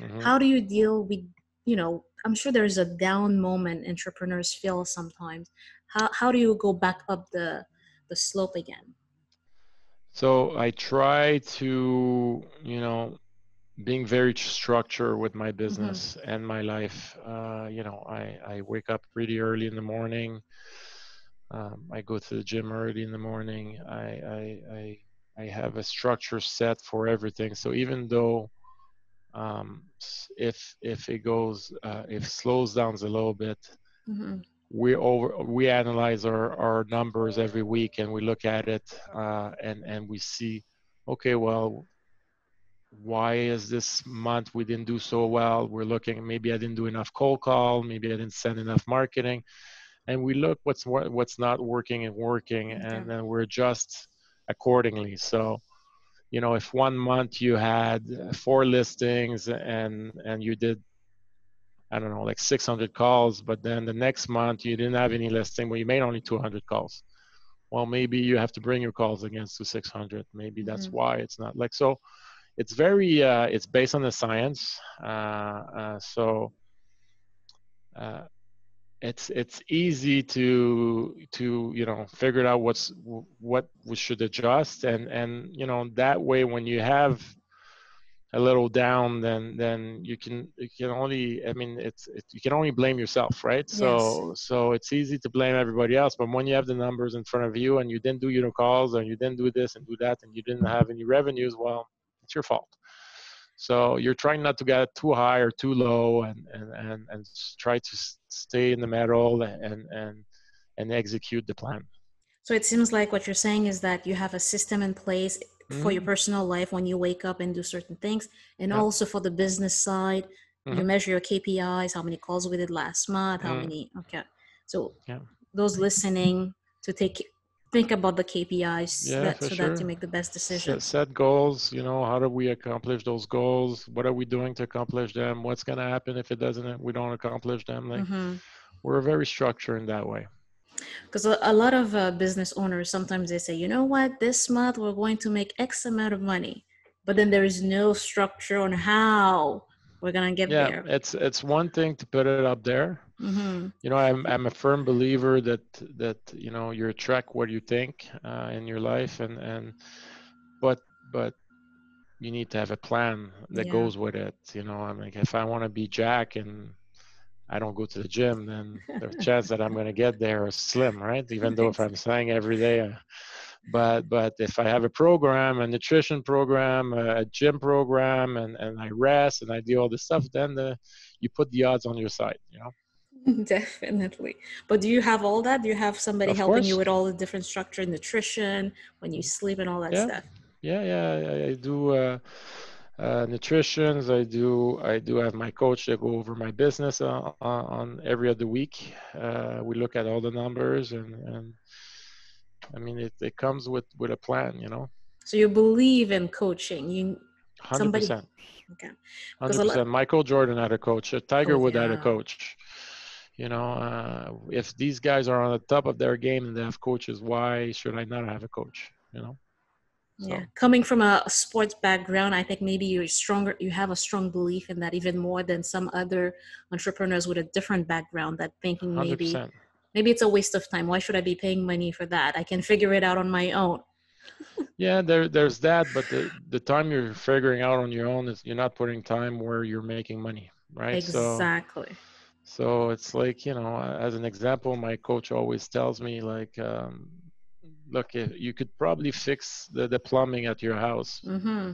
Mm-hmm. How do you deal with, I'm sure there's a down moment entrepreneurs feel sometimes. How do you go back up the slope again? So I try to, being very structured with my Mm-hmm. business and my life. I wake up pretty early in the morning. I go to the gym early in the morning. I have a structure set for everything. So even though if it goes if it slows down a little bit, Mm-hmm. we analyze our numbers every week and we look at it and we see, okay, well, why is this month we didn't do so well? We're looking, maybe I didn't do enough cold call, maybe I didn't send enough marketing, and we look what's not working and working, Okay. and then we adjust accordingly. So if one month you had 4 listings and you did, I don't know, like 600 calls, but then the next month you didn't have any listing, but you made only 200 calls. Well, maybe you have to bring your calls against to 600. Maybe that's Mm-hmm. why it's not like so. It's very it's based on the science. So uh, it's easy to figure out what we should adjust, and that way when you have a little down, then you can only, I mean, you can only blame yourself, right? Yes. So it's easy to blame everybody else, but when you have the numbers in front of you and you didn't do your calls and you didn't do this and do that and you didn't have any revenues, well, it's your fault. So you're trying not to get too high or too low, and try to stay in the middle and execute the plan. So it seems like what you're saying is that you have a system in place for your Mm-hmm. personal life when you wake up and do certain things, and Yeah. also for the business side, you Mm-hmm. measure your KPIs, how many calls we did last month, how Mm. many. Okay, so Yeah. those listening to think about the KPIs Yeah, that for so that you sure. make the best Set, decisions. set goals. How do we accomplish those goals? What are we doing to accomplish them? What's going to happen if it doesn't? We don't accomplish them. Like, Mm-hmm. we're very structured in that way. Because a lot of business owners sometimes they say, you know what, this month we're going to make X amount of money, but then there is no structure on how we're gonna get Yeah, there. it's one thing to put it up there. Mm-hmm. I'm a firm believer that you attract what you think in your life, but but you need to have a plan that Yeah. goes with it. I'm like, if I want to be Jack and I don't go to the gym, then the chance that I'm going to get there is slim, right? Even though if I'm saying every day, but if I have a program, a nutrition program, a gym program, and I rest and I do all this stuff, then you put the odds on your side. Definitely. But do you have all that? Do you have somebody Of helping you course, with all the different structure, nutrition, when you sleep and all that yeah, stuff? yeah. I do nutritions. I do have my coach that go over my business on every other week. We look at all the numbers, and I mean it comes with a plan. So you believe in coaching. You Hundred somebody percent, okay. Because hundred a lot percent. Michael Jordan had a coach. Tiger oh Woods had a yeah. coach. If these guys are on the top of their game and they have coaches, why should I not have a coach? Yeah, So coming from a sports background, I think maybe you're stronger. You have a strong belief in that even more than some other entrepreneurs with a different background. That thinking hundred maybe, percent. maybe it's a waste of time. Why should I be paying money for that? I can figure it out on my own. Yeah, there's that, but the time you're figuring out on your own is you're not putting time where you're making money, right? So Exactly. so it's like, as an example, my coach always tells me like, look, if you could probably fix the plumbing at your house. Mm-hmm.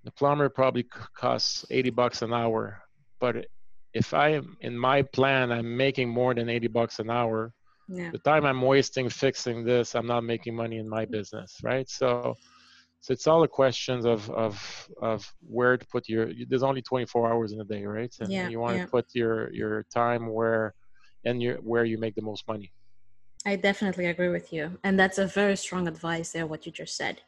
The plumber probably costs $80 an hour, but if I am in my plan, I'm making more than $80 an hour. Yeah. The time I'm wasting fixing this, I'm not making money in my business, right? So it's all the questions of where to put your. There's only 24 hours in a day, right? And Yeah. you want Yeah. to put your time where you make the most money. I definitely agree with you. And that's a very strong advice there, what you just said.